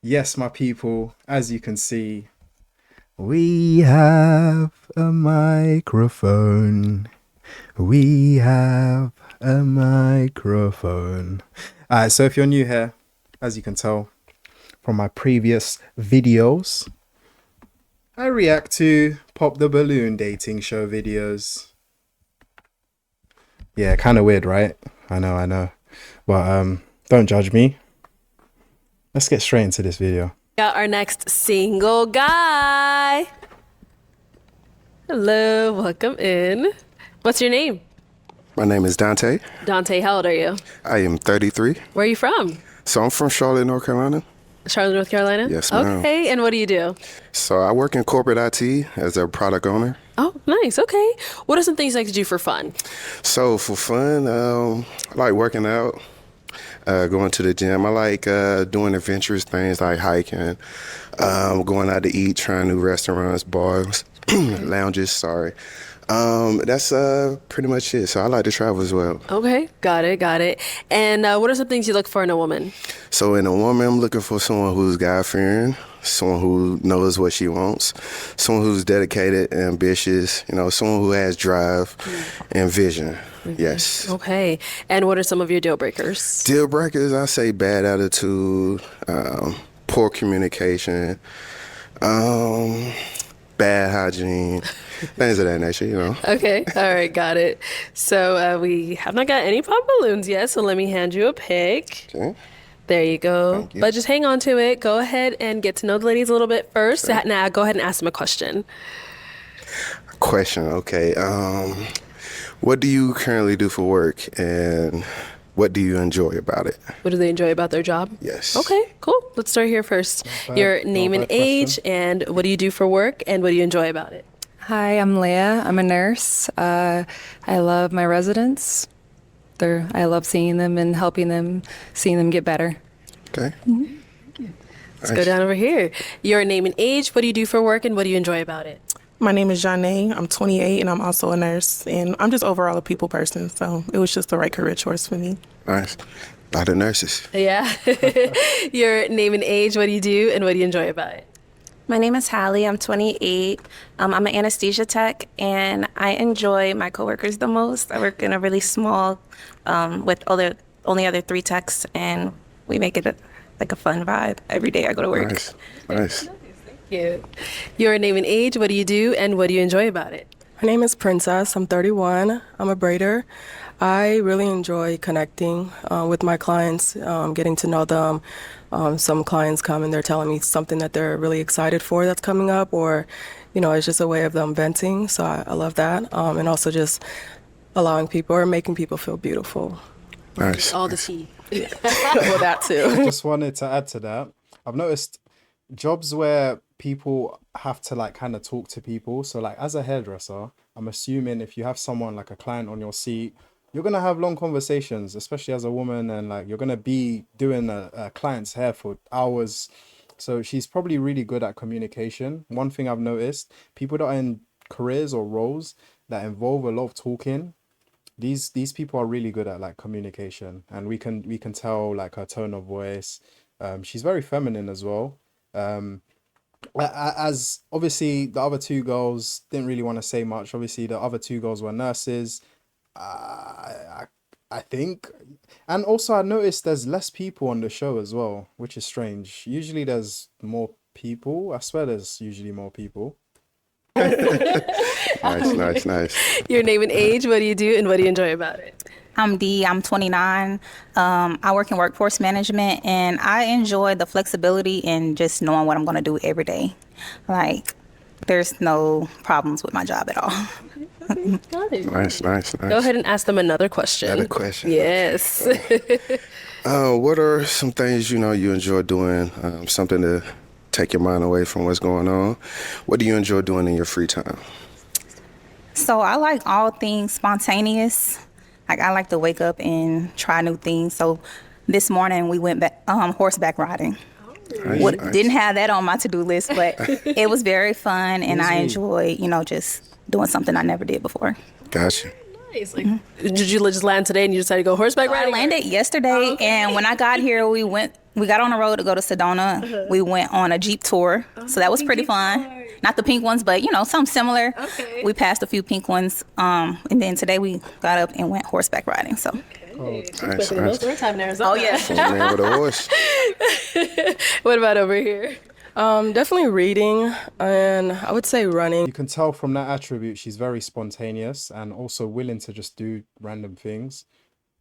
Yes, my people, as you can see, we have a microphone. We have a microphone. Alright, so if you're new here, as you can tell from my previous videos, I react to Pop the Balloon dating show videos. Yeah, kind of weird, right? I know. But don't judge me. Let's get straight into this video. Got our next single guy. Hello, welcome in. What's your name? My name is Dante. Dante, how old are you? I am 33. Where are you from? So I'm from Charlotte, North Carolina. Charlotte, North Carolina? Yes, ma'am. Okay, and what do you do? So I work in corporate IT as a product owner. Oh, nice, okay. What are some things you like to do for fun? So for fun, I like working out, going to the gym. I like doing adventurous things like hiking, going out to eat, trying new restaurants, bars, lounges, sorry. That's pretty much it. So I like to travel as well. Okay, got it. And what are some things you look for in a woman? So in a woman, I'm looking for someone who's God-fearing, someone who knows what she wants, someone who's dedicated, ambitious, someone who has drive and vision. Yes. Okay, and what are some of your deal breakers? Deal breakers, I say bad attitude, poor communication, bad hygiene, things of that nature. Okay, all right, got it. So we have not got any pop balloons yet, so let me hand you a pic. Okay. There you go. Thank you. But just hang on to it. Go ahead and get to know the ladies a little bit first. Sure. Now, go ahead and ask them a question. Question, okay. What do you currently do for work, and what do you enjoy about it? What do they enjoy about their job? Yes. Okay, cool. Let's start here first. Your name and age, and what do you do for work, and what do you enjoy about it? Hi, I'm Leah. I'm a nurse. I love my residents. I love seeing them and helping them, seeing them get better. Okay. Let's go down over here. Your name and age, what do you do for work, and what do you enjoy about it? My name is Janae. I'm 28, and I'm also a nurse. And I'm just overall a people person, so it was just the right career choice for me. Nice. A lot of nurses. Yeah. Your name and age, what do you do, and what do you enjoy about it? My name is Hallie. I'm 28. I'm an anesthesia tech, and I enjoy my coworkers the most. I work in a really small, with only other 3 techs, and we make it like a fun vibe every day I go to work. Nice. Cute. Your name and age, what do you do, and what do you enjoy about it? My name is Princess. I'm 31. I'm a braider. I really enjoy connecting with my clients, getting to know them. Some clients come and they're telling me something that they're really excited for that's coming up, or, it's just a way of them venting. So I love that. And also just allowing people or making people feel beautiful. Nice. All the tea. Well, that too. I just wanted to add to that. I've noticed jobs where people have to kind of talk to people. So as a hairdresser, I'm assuming if you have someone like a client on your seat, you're going to have long conversations, especially as a woman, and you're going to be doing a client's hair for hours. So she's probably really good at communication. One thing I've noticed, people that are in careers or roles that involve a lot of talking, these people are really good at communication, and we can tell her tone of voice. She's very feminine as well. As obviously the other 2 girls didn't really want to say much. Obviously the other 2 girls were nurses. I think, and also I noticed there's less people on the show as well, which is strange. Usually there's more people. I swear there's usually more people. Nice. Your name and age, what do you do, and what do you enjoy about it? I'm Dee. I'm 29. I work in workforce management, and I enjoy the flexibility and just knowing what I'm going to do every day. There's no problems with my job at all. Got it. Nice. Go ahead and ask them another question. Another question. Yes. What are some things you enjoy doing? Something to take your mind away from what's going on. What do you enjoy doing in your free time? So I like all things spontaneous. I like to wake up and try new things. So this morning we went back horseback riding. Nice. Didn't have that on my to-do list, but it was very fun, and I enjoy, just doing something I never did before. Gotcha. Nice. Did you just land today and you decided to go horseback riding? I landed yesterday, and when I got here, we went We got on the road to go to Sedona. We went on a Jeep tour, so that was pretty fun. Not the pink ones, but something similar. Okay. We passed a few pink ones, and then today we got up and went horseback riding. So, Nice, nice. Time in Arizona. oh yeah, Man with a horse. What about over here? Definitely reading, and I would say running. You can tell from that attribute she's very spontaneous and also willing to just do random things.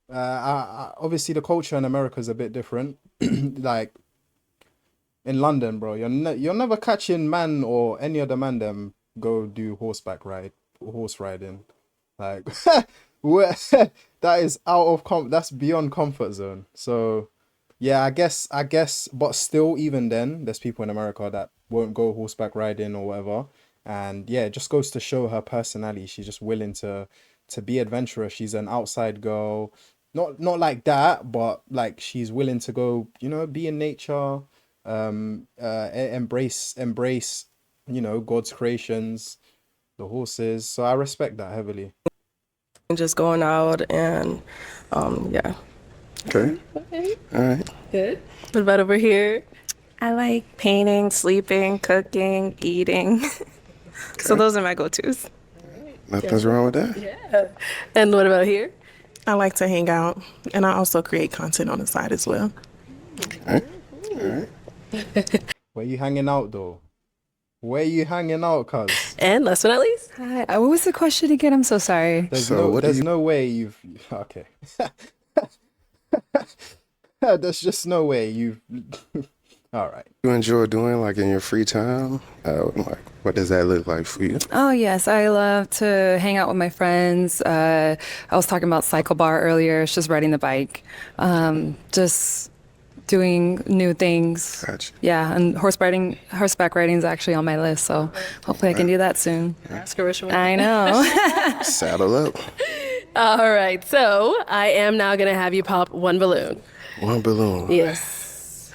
Obviously, the culture in America is a bit different. Like in London, bro, you're never catching man or any other man them go do horse riding. Like where that is that's beyond comfort zone. So yeah, I guess, but still, even then, there's people in America that won't go horseback riding or whatever. And yeah, it just goes to show her personality. She's just willing to be adventurous. She's an outside girl. Not like that, but like she's willing to go, be in nature, embrace, God's creations, the horses. So I respect that heavily. And just going out and yeah. Okay. All right. Good. What about over here? I like painting, sleeping, cooking, eating. So those are my go-tos. Nothing's wrong with that. Yeah. And what about here? I like to hang out, and I also create content on the side as well. All right. Where you hanging out though? Where you hanging out, cuz? And last but not least, Hi. What was the question again? I'm so sorry. There's no way you've okay. There's just no way you've all right. You enjoy doing like in your free time? Like, what does that look like for you? Oh, yes. I love to hang out with my friends. I was talking about cycle bar earlier. It's just riding the bike. Just doing new things. Gotcha. Yeah, and horseback riding is actually on my list, so hopefully I can do that soon. I know. Saddle up. all right. So I am now going to have you pop one balloon. One balloon. Yes.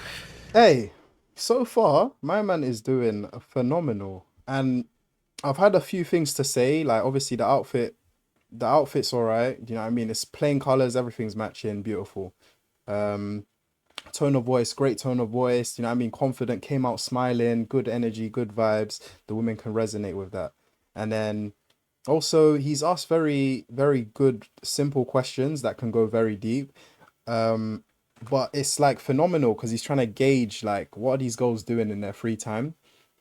Hey, so far my man is doing phenomenal, and I've had a few things to say. Like obviously the outfit's all right. You know what I mean? It's plain colors, everything's matching, beautiful. Tone of voice, great tone of voice. You know what I mean? Confident, came out smiling, good energy, good vibes. The women can resonate with that. And then also he's asked very, very good, simple questions that can go very deep. But it's like phenomenal because he's trying to gauge like what are these girls doing in their free time,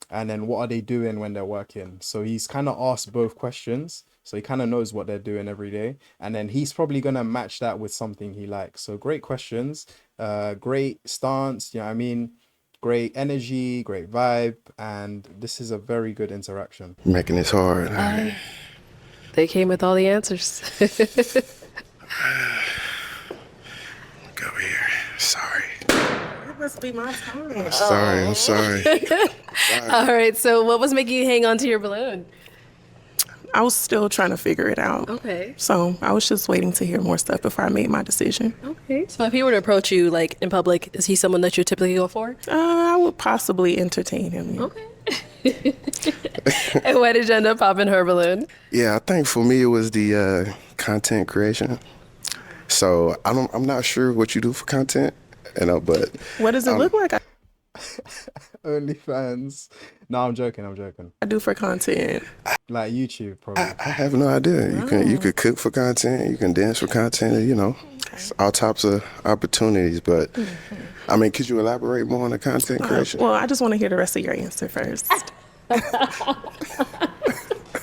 and then what are they doing when they're working. So he's kind of asked both questions, so he kind of knows what they're doing every day, and then he's probably gonna match that with something he likes. So great questions, great stance, you know what I mean, great energy, great vibe, and this is a very good interaction. Making this hard. They came with all the answers. Go here. Sorry. It must be my time. I'm sorry. all right. So what was making you hang on to your balloon? I was still trying to figure it out. Okay. So I was just waiting to hear more stuff before I made my decision. Okay. So if he were to approach you like in public, is he someone that you typically go for? I would possibly entertain him. Okay. And why did you end up popping her balloon? Yeah, I think for me it was the content creation. So I'm not sure what you do for content, but What does it look like OnlyFans. No, I'm joking. I do for content? Like YouTube, probably. I have no idea. You could cook for content, you can dance for content, It's all types of opportunities. But I mean, could you elaborate more on the content creation? Well, I just want to hear the rest of your answer first.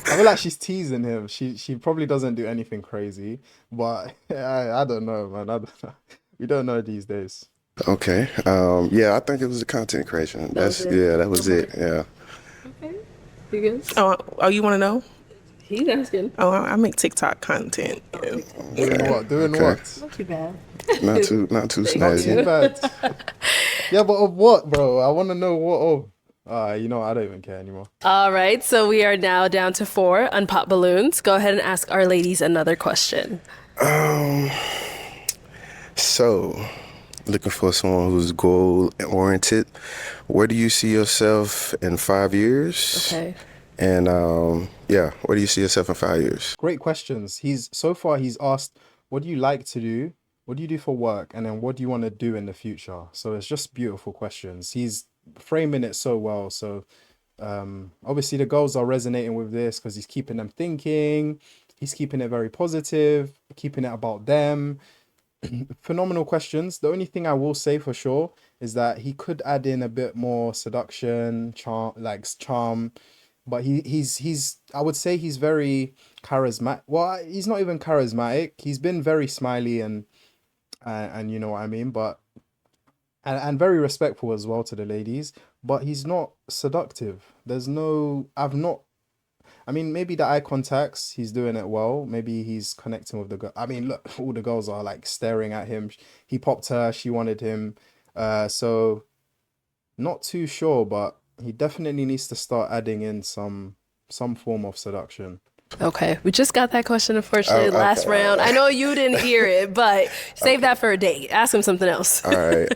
I feel like she's teasing him. She probably doesn't do anything crazy, but I don't know, man. I don't know. We don't know these days. Okay. Yeah, I think it was the content creation. That was it. Yeah. Okay. You good? Oh, you want to know? He's asking. Oh, I make TikTok content. Doing what? Not too bad. Not too Not too snazzy. bad. Yeah, but of what, bro? I want to know what of. I don't even care anymore. All right. So we are now down to 4 unpop balloons. Go ahead and ask our ladies another question. So, looking for someone who's goal oriented. Where do you see yourself in 5 years? Okay. And where do you see yourself in 5 years? Great questions. He's asked, what do you like to do? what do you do for work? And then what do you want to do in the future? So it's just beautiful questions. He's framing it so well. So obviously the girls are resonating with this because he's keeping them thinking. He's keeping it very positive, keeping it about them. Phenomenal questions. The only thing I will say for sure is that he could add in a bit more seduction, charm, but he's I would say he's very charismatic. Well, he's not even charismatic. He's been very smiley and you know what I mean, but and very respectful as well to the ladies, but he's not seductive. There's no I've not I mean, maybe the eye contacts, he's doing it well. Maybe he's connecting with the girl. I mean, look, all the girls are like staring at him. He popped her, she wanted him. So not too sure, but he definitely needs to start adding in some form of seduction. Okay, we just got that question, unfortunately, last round. I know you didn't hear it, but save that for a date. Ask him something else. All right.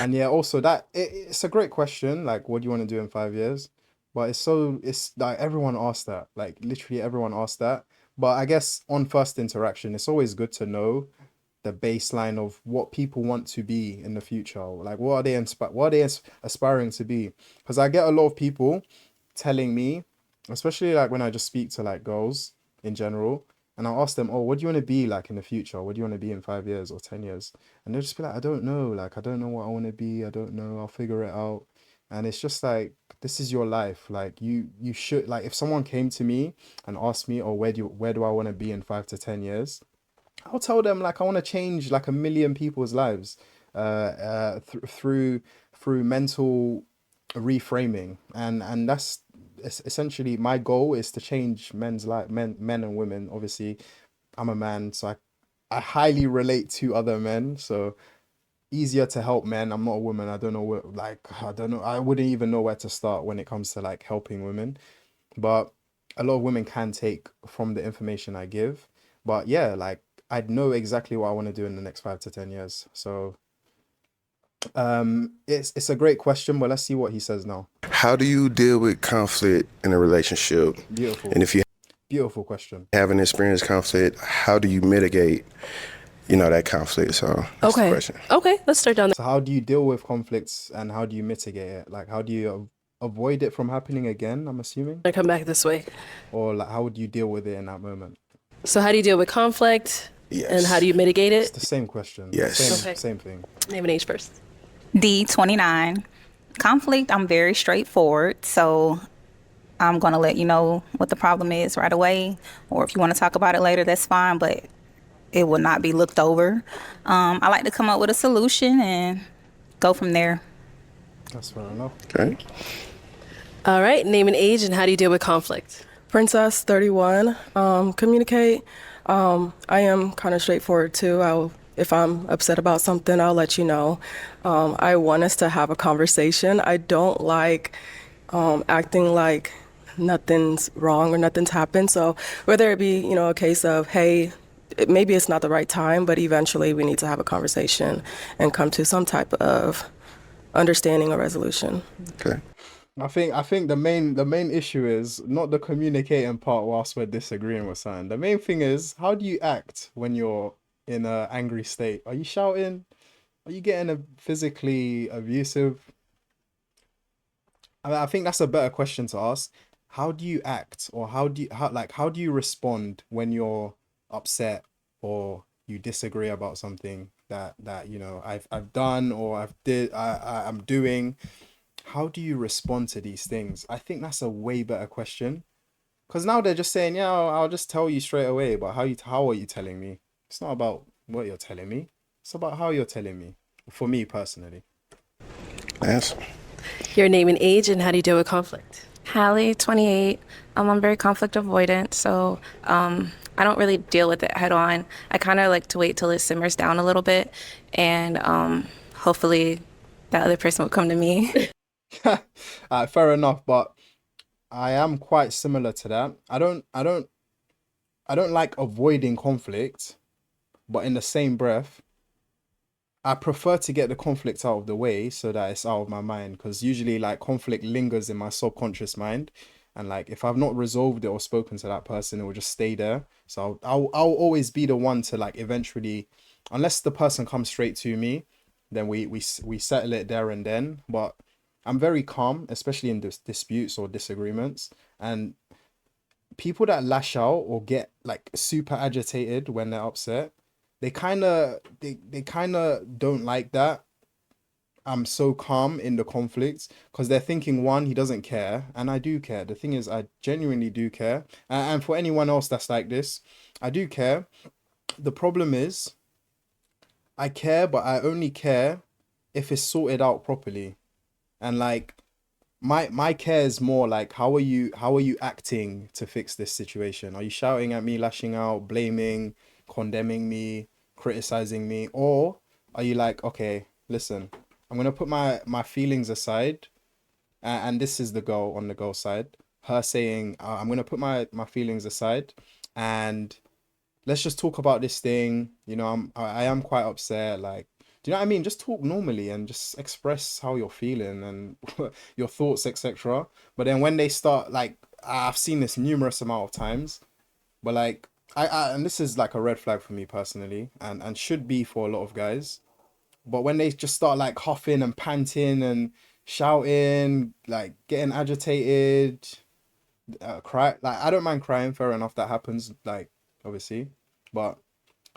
And yeah, also it's a great question. Like, what do you want to do in 5 years? But it's like everyone asks that. Like literally everyone asks that. But I guess on first interaction, it's always good to know the baseline of what people want to be in the future. Like what are they aspiring to be? Because I get a lot of people telling me, especially like when I just speak to like girls in general, and I ask them, oh, what do you want to be like in the future? What do you want to be in 5 years or 10 years? And they'll just be like, I don't know. Like, I don't know what I want to be. I don't know. I'll figure it out. And it's just like, this is your life. Like you should, like if someone came to me and asked me, oh, where do I want to be in 5 to 10 years? I'll tell them like I want to change like 1 million people's lives through mental reframing, and that's essentially my goal, is to change men's life, men and women. Obviously I'm a man, so I highly relate to other men, so easier to help men. I'm not a woman. I don't know I don't know. I wouldn't even know where to start when it comes to like helping women. But a lot of women can take from the information I give. But yeah, like I'd know exactly what I want to do in the next 5 to 10 years. So it's a great question, but let's see what he says now. How do you deal with conflict in a relationship? Beautiful. And if you Beautiful question. haven't experienced conflict, how do you mitigate, that conflict? So that's the question. Okay, let's start down there. So how do you deal with conflicts and how do you mitigate it? Like how do you avoid it from happening again, I'm assuming? I come back this way. Or like how would you deal with it in that moment? So how do you deal with conflict? Yes. And how do you mitigate It's it? the same question. Yes. Same thing. Name and age first. D, 29. Conflict, I'm very straightforward. So I'm going to let you know what the problem is right away. Or if you want to talk about it later, that's fine. But it will not be looked over. I like to come up with a solution and go from there. That's fair enough. Okay. All right, name and age and how do you deal with conflict? Princess, 31. Communicate. I am kind of straightforward too. If I'm upset about something, I'll let you know. I want us to have a conversation. I don't like acting like nothing's wrong or nothing's happened. So whether it be, a case of, hey, maybe it's not the right time, but eventually we need to have a conversation and come to some type of understanding or resolution. Okay. I think the main issue is not the communicating part whilst we're disagreeing with something. The main thing is, how do you act when you're in an angry state? Are you shouting? Are you getting physically abusive? I think that's a better question to ask. How do you act, or how do you respond when you're upset or you disagree about something that I've done or I'm doing? How do you respond to these things? I think that's a way better question, because now they're just saying, yeah, I'll just tell you straight away. But how are you telling me? It's not about what you're telling me. It's about how you're telling me. For me personally. Yes. Your name and age and how do you deal with conflict? Hallie, 28. I'm very conflict avoidant, so I don't really deal with it head on. I kind of like to wait till it simmers down a little bit, and hopefully that other person will come to me. Fair enough, but I am quite similar to that. I don't like avoiding conflict, but in the same breath, I prefer to get the conflict out of the way so that it's out of my mind, because usually like conflict lingers in my subconscious mind, and like if I've not resolved it or spoken to that person, it will just stay there. So I'll always be the one to like eventually, unless the person comes straight to me, then we settle it there and then. But I'm very calm, especially in disputes or disagreements. And people that lash out or get like super agitated when they're upset, they kind of don't like that I'm so calm in the conflicts, because they're thinking, one, he doesn't care, and I do care. The thing is, I genuinely do care. And for anyone else that's like this, I do care. The problem is, I care, but I only care if it's sorted out properly. And like my care is more like, how are you acting to fix this situation? Are you shouting at me, lashing out, blaming, condemning me, criticizing me? Or are you like, okay, listen, I'm gonna put my feelings aside, and this is the girl on the girl side, her saying, I'm gonna put my feelings aside, and let's just talk about this thing. I am quite upset. Like, do you know what I mean? Just talk normally and just express how you're feeling and your thoughts, etc. But then when they start, like, I've seen this numerous amount of times, but like, and this is like a red flag for me personally, and should be for a lot of guys. But when they just start like huffing and panting and shouting, like getting agitated, cry, like I don't mind crying, fair enough, that happens, like, obviously. But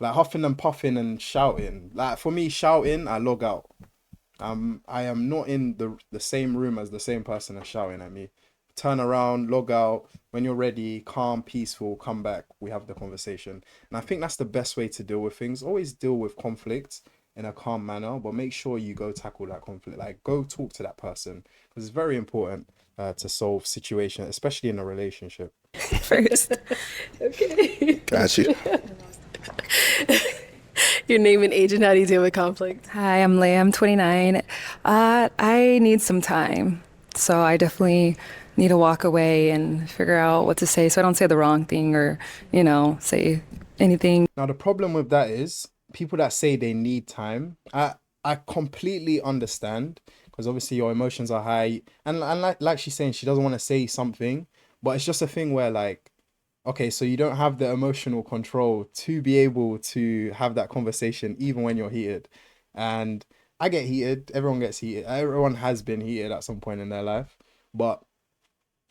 like huffing and puffing and shouting, like for me, shouting, I log out. I am not in the same room as the same person that's shouting at me. Turn around, log out. When you're ready, calm, peaceful, come back, we have the conversation. And I think that's the best way to deal with things. Always deal with conflict in a calm manner, but make sure you go tackle that conflict. Like, go talk to that person, because it's very important to solve situations, especially in a relationship. First. Okay. Got you. Your name and age and how do you deal with conflict? Hi, I'm Leah. I'm 29. I need some time. So I definitely need to walk away and figure out what to say so I don't say the wrong thing or, say anything. Now, the problem with that is people that say they need time. I completely understand, because obviously your emotions are high. And like she's saying, she doesn't want to say something, but it's just a thing where, like, okay, so you don't have the emotional control to be able to have that conversation even when you're heated. And I get heated, everyone gets heated, everyone has been heated at some point in their life. But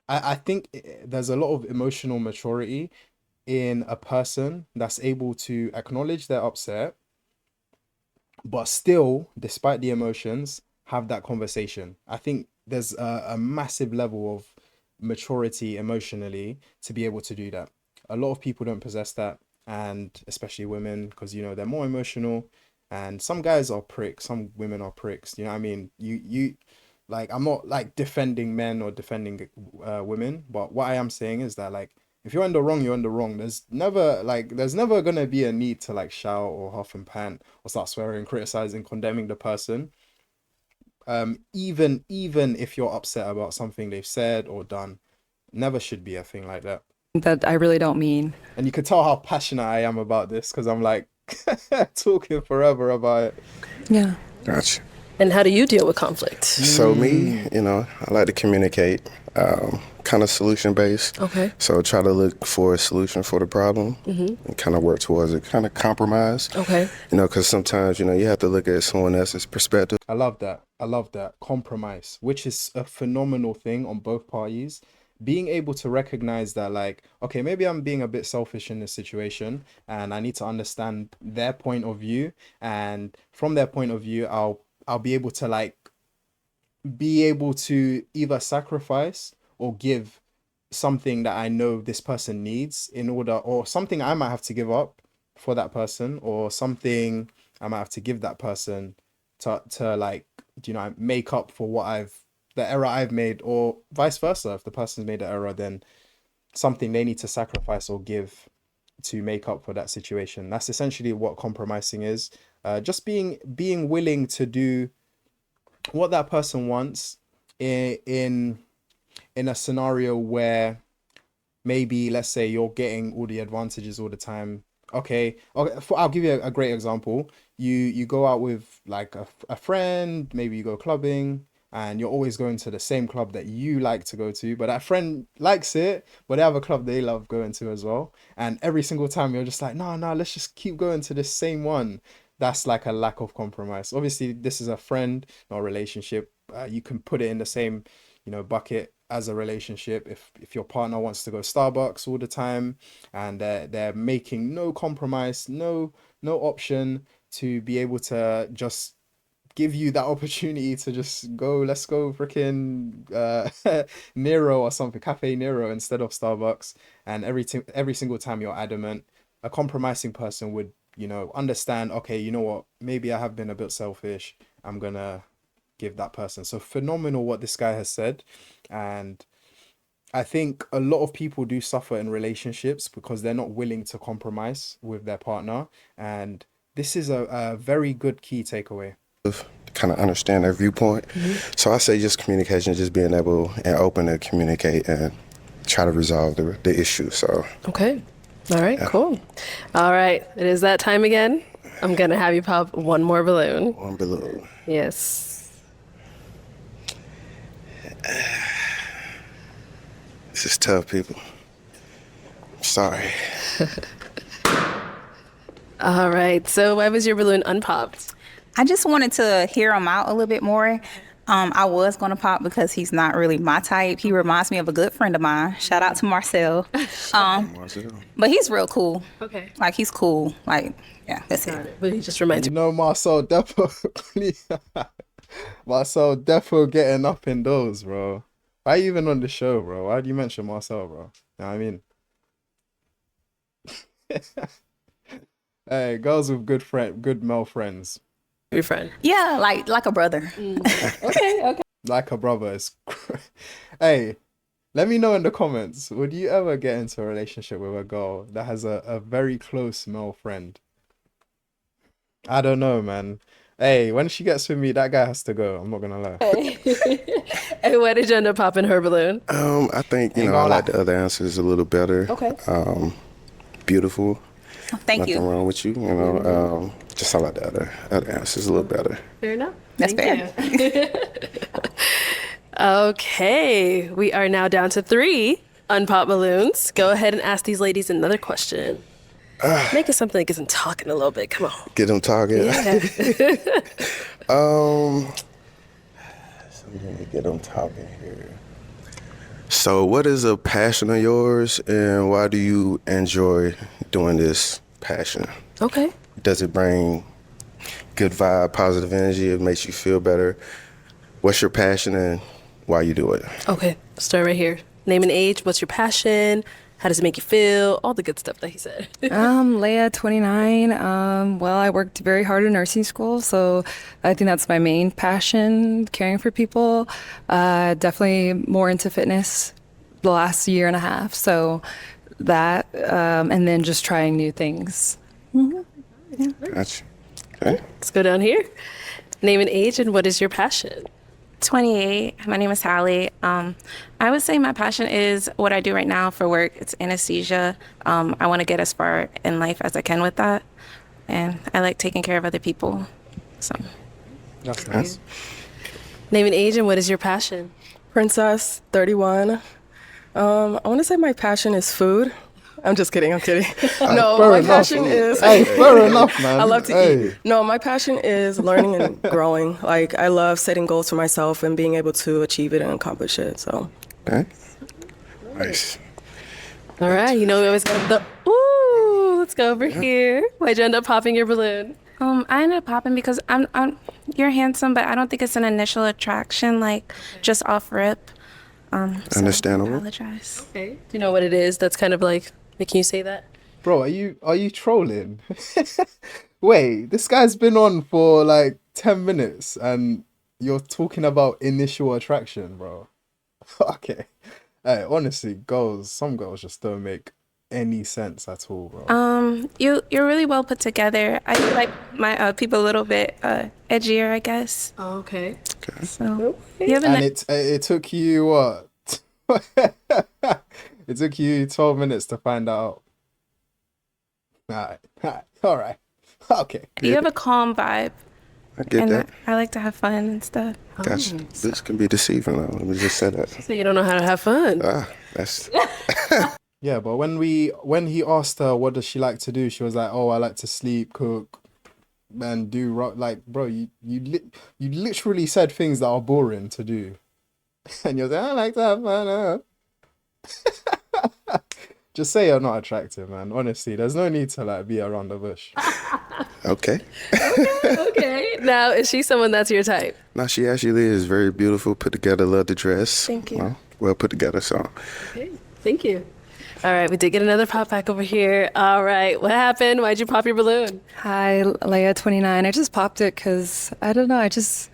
I think there's a lot of emotional maturity in a person that's able to acknowledge their upset, but still, despite the emotions, have that conversation. I think there's a massive level of maturity emotionally to be able to do that. A lot of people don't possess that, and especially women, because they're more emotional. And some guys are pricks, some women are pricks. You know what I mean? You like, I'm not like defending men or defending women, but what I am saying is that, like, if you're in the wrong, you're in the wrong. There's never gonna be a need to like shout or huff and pant or start swearing, criticizing, condemning the person. Even if you're upset about something they've said or done, never should be a thing like that. That I really don't mean. And you could tell how passionate I am about this, because I'm like talking forever about it. Yeah. Gotcha. And how do you deal with conflict? So me, I like to communicate, kind of solution based. Okay. So try to look for a solution for the problem and kind of work towards it, kind of compromise. Okay. Because sometimes, you have to look at someone else's perspective. I love that. Compromise, which is a phenomenal thing on both parties. Being able to recognize that, like, okay, maybe I'm being a bit selfish in this situation and I need to understand their point of view. And from their point of view, I'll be able to either sacrifice or give something that I know this person needs in order, or something I might have to give up for that person, or something I might have to give that person to like, make up for the error I've made, or vice versa. If the person's made an error, then something they need to sacrifice or give to make up for that situation. That's essentially what compromising is. Just being willing to do what that person wants in a scenario where maybe, let's say, you're getting all the advantages all the time. Okay, I'll give you a great example. You go out with like a friend, maybe you go clubbing, and you're always going to the same club that you like to go to, but that friend likes it, but they have a club they love going to as well. And every single time you're just like, no, no, let's just keep going to this same one. That's like a lack of compromise. Obviously, this is a friend, not a relationship. You can put it in the same, bucket as a relationship. If your partner wants to go Starbucks all the time and they're making no compromise, no option to be able to just give you that opportunity to just go, let's go freaking Nero or something, Cafe Nero instead of Starbucks. And every single time you're adamant, a compromising person would, understand, okay, you know what, maybe I have been a bit selfish. I'm gonna give that person. So phenomenal what this guy has said. And I think a lot of people do suffer in relationships because they're not willing to compromise with their partner. And this is a very good key takeaway. Kind of understand their viewpoint. So I say just communication, just being able and open to communicate and try to resolve the issue. So Okay. All right, cool. All right, it is that time again. I'm going to have you pop one more balloon. one balloon. Yes. This is tough, people. I'm sorry. All right, so why was your balloon unpopped? I just wanted to hear him out a little bit more. I was going to pop because he's not really my type. He reminds me of a good friend of mine. Shout out to Marcel. But he's real cool. Okay. Like, he's cool. Like, yeah, that's it. But he just reminds you. Marcel definitely Marcel definitely getting up in those, bro. Why you even on the show, bro? Why do you mention Marcel, bro? You know what I mean? Hey, girls with good male friends. Your friend. Yeah, like a brother. Okay. Like a brother is. Hey, let me know in the comments. Would you ever get into a relationship with a girl that has a very close male friend? I don't know, man. Hey, when she gets with me, that guy has to go. I'm not gonna lie. And why did you end up popping her balloon? I think, I like the other answers a little better. Okay. Beautiful. Thank Nothing you. wrong with you. Just I like the other answers a little better. Fair enough. That's Thank you. Okay, we are now down to 3 unpop balloons. Go ahead and ask these ladies another question. Make it something that gets them talking a little bit. Come on. Get them talking. Yeah. Something to get them talking here. So what is a passion of yours and why do you enjoy doing this passion? Okay. Does it bring good vibe, positive energy? It makes you feel better? What's your passion and why you do it? Okay. Start right here. Name and age. What's your passion? How does it make you feel? All the good stuff that he said. Leia, 29. Well, I worked very hard in nursing school, so I think that's my main passion, caring for people. Definitely more into fitness the last year and a half, so that, and then just trying new things. Gotcha. Okay. Let's go down here. Name and age, and what is your passion? 28. My name is Hallie. I would say my passion is what I do right now for work. It's anesthesia. I want to get as far in life as I can with that. And I like taking care of other people. So That's nice. Name and age, and what is your passion? Princess, 31. I want to say my passion is food. I'm just kidding. I'm kidding. No, Fair my enough. passion is. Hey, fair enough, man. I love to Hey. eat. No, my passion is learning and growing. Like, I love setting goals for myself and being able to achieve it and accomplish it. So, Okay. Nice. All right, we always got the, ooh, let's go over here. Why'd you end up popping your balloon? I ended up popping because you're handsome, but I don't think it's an initial attraction, like just off rip. So Understandable. I apologize. Okay. Do you know what it is that's kind of like making you say that? Bro, are you trolling? Wait, this guy's been on for like 10 minutes and you're talking about initial attraction, bro. Okay. Hey, honestly, some girls just don't make any sense at all, bro. You're really well put together. I feel like my people a little bit edgier, I guess. Oh, okay. So you have And it took you what? It took you 12 minutes to find out. All right. Okay. you have a calm vibe. I get And that. I like to have fun and stuff. Gotcha. This can be deceiving though. Let me just say that. So you don't know how to have fun. That's Yeah, but when he asked her what does she like to do, she was like, "Oh, I like to sleep, cook, and do like, bro, you literally said things that are boring to do, and you're like, I like to have fun. Just say you're not attractive, man. Honestly, there's no need to like be around the bush. okay. Okay. Now, is she someone that's your type? Now she actually is very beautiful, put together, love the dress. Thank you. Well put together, so. Okay. Thank you. All right, we did get another pop back over here. All right, what happened? Why'd you pop your balloon? Hi, Leia 29. I just popped it because I don't know. I just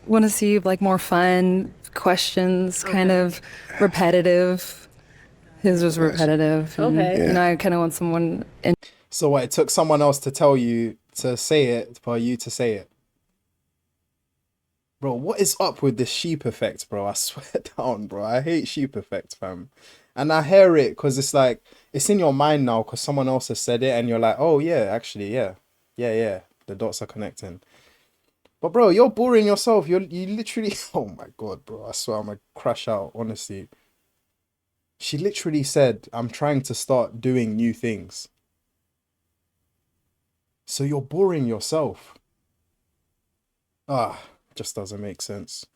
want to see like more fun questions, kind of repetitive. His was repetitive. And, Okay. You know, I kind of want someone. So what? It took someone else to tell you to say it for you to say it. Bro, what is up with this sheep effect, bro? I swear down, bro. I hate sheep effect, fam. And I hear it because it's like, it's in your mind now because someone else has said it and you're like, oh yeah, actually, yeah. Yeah. The dots are connecting. But bro, you're boring yourself. You literally, oh my God, bro. I swear I'm gonna crash out, honestly. She literally said, I'm trying to start doing new things. So you're boring yourself. Just doesn't make sense.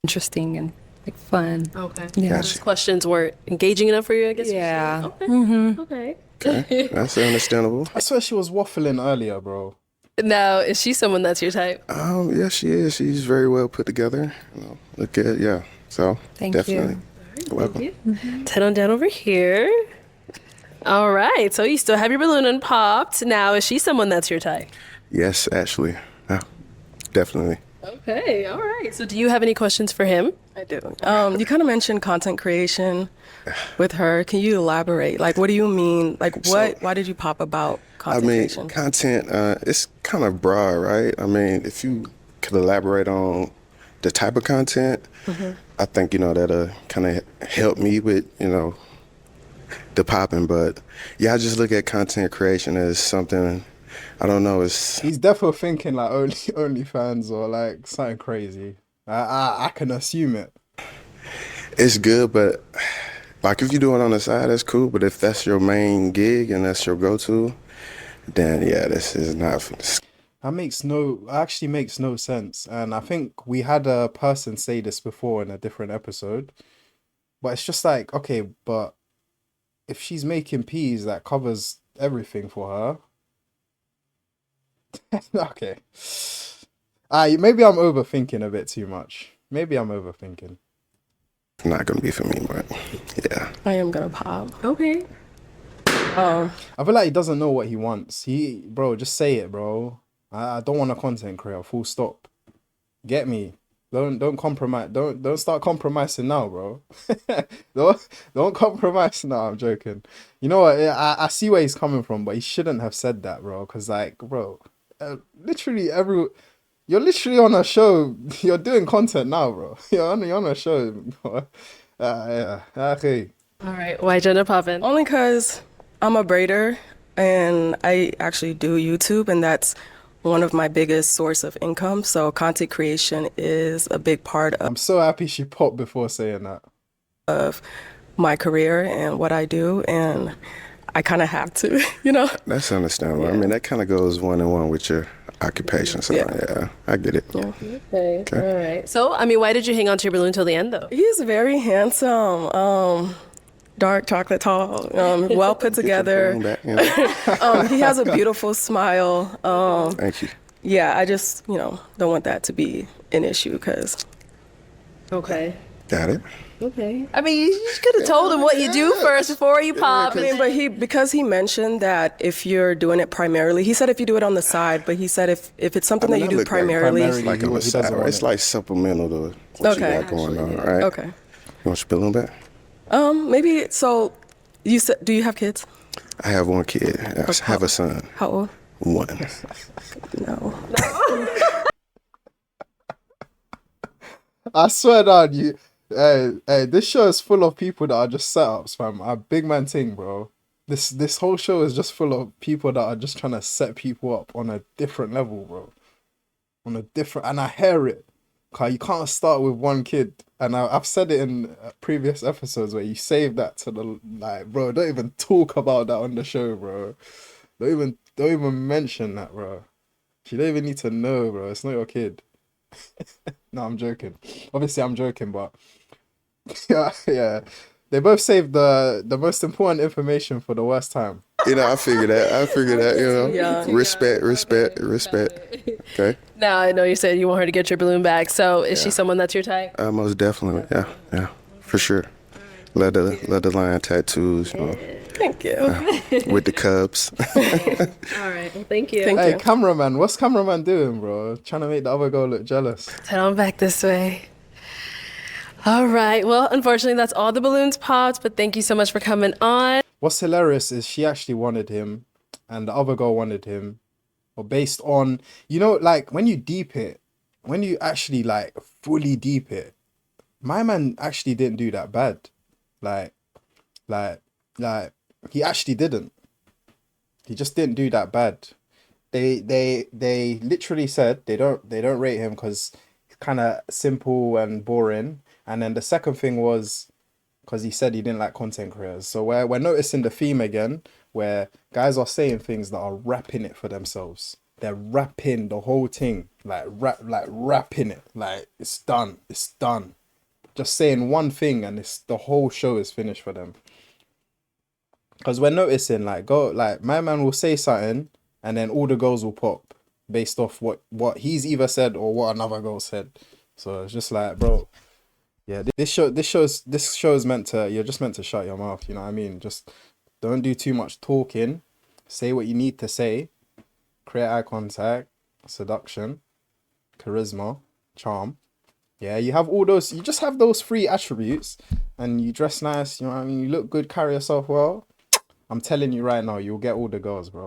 Interesting and like fun. Okay. Yeah. Those questions weren't engaging enough for you, I guess? Yeah. Okay. Okay. That's understandable. I swear she was waffling earlier, bro. Now, is she someone that's your type? Yeah, she is. She's very well put together. Look good, yeah. So Thank you. definitely. You're welcome. Head on down over here. All right, so you still have your balloon unpopped. Now, is she someone that's your type? Yes, actually. Yeah, definitely. Okay, all right. So do you have any questions for him? I do. You kind of mentioned content creation with her. Can you elaborate? Like, what do you mean? Like, why did you pop about content creation? Content, it's kind of broad, right? I mean, if you could elaborate on the type of content, I think, that'll kind of help me with, the popping. But yeah, I just look at content creation as something, I don't know, He's definitely thinking like OnlyFans or like something crazy. I can assume it. it's good, but like if you do it on the side, that's cool. But if that's your main gig and that's your go-to, then yeah, this is not. That actually makes no sense. And I think we had a person say this before in a different episode. But it's just like, okay, but if she's making peas, that covers everything for her. Okay. Maybe I'm overthinking a bit too much. Maybe I'm overthinking. Not gonna be for me, but yeah. I am gonna pop. Okay. I feel like he doesn't know what he wants. Bro, just say it, bro. I don't want a content creator. Full stop. Get me. Don't compromise. Don't start compromising now, bro. don't compromise now. I'm joking. You know what? I see where he's coming from, but he shouldn't have said that, bro. Cause like, bro, you're literally on a show. You're doing content now, bro. You're on a show. Bro. Yeah. Okay. All right. Why Jenna poppin'? Only because I'm a braider and I actually do YouTube, and that's one of my biggest source of income. So content creation is a big part I'm so happy she popped before saying that. of my career and what I do, and I kind of have to, That's understandable. I mean, that kind of goes one on one with your occupation. So yeah, I get it. Yeah. Okay. All right. So, I mean, why did you hang on to your balloon till the end, though? He's very handsome. Dark chocolate tall, well put together. He has a beautiful smile. Thank you. Yeah, I just, don't want that to be an issue because. Okay. Got it. Okay. I mean, you could have told him what you do first before you pop. But because he mentioned that if you're doing it primarily, he said if you do it on the side, but he said if it's something that you do primarily. It's like on the side, right? It's like supplemental to what you got going on, right? Okay. You want your balloon back? Maybe, so you said, do you have kids? I have one kid. I have a son. How old? 1. No. I swear down, this show is full of people that are just setups, fam. A big man thing, bro. This whole show is just full of people that are just trying to set people up on a different level, bro. on a different, and I hear it. Cause you can't start with one kid, and I've said it in previous episodes where you save that to the like, bro. Don't even talk about that on the show, bro. Don't even mention that, bro. You don't even need to know, bro. It's not your kid. No, I'm joking. Obviously, I'm joking, but yeah. They both saved the most important information for the worst time. I figured that, Yeah. Respect. Okay. Now I know you said you want her to get your balloon back. So is she someone that's your type? Most definitely. Yeah, for sure. Leather line tattoos, Thank you. with the Cubs. All right. Well, thank you. Thank Hey, you. cameraman, what's cameraman doing, bro? Trying to make the other girl look jealous. Head on back this way. All right. Well, unfortunately, that's all the balloons popped, but thank you so much for coming on. What's hilarious is she actually wanted him, and the other girl wanted him, or based on, like when you deep it, when you actually like fully deep it, my man actually didn't do that bad. Like he actually didn't. He just didn't do that bad. They literally said they don't rate him because he's kind of simple and boring. And then the second thing was because he said he didn't like content creators. So we're noticing the theme again, where guys are saying things that are rapping it for themselves. They're rapping the whole thing, like rapping it, like it's done. Just saying one thing and the whole show is finished for them. Because we're noticing my man will say something and then all the girls will pop based off what he's either said or what another girl said. So it's just like, bro, yeah, this show is meant to, you're just meant to shut your mouth, you know what I mean? Just don't do too much talking. Say what you need to say. Create eye contact, seduction, charisma, charm. Yeah, you just have those three attributes and you dress nice, you know what I mean? You look good, carry yourself well. I'm telling you right now, you'll get all the girls, bro.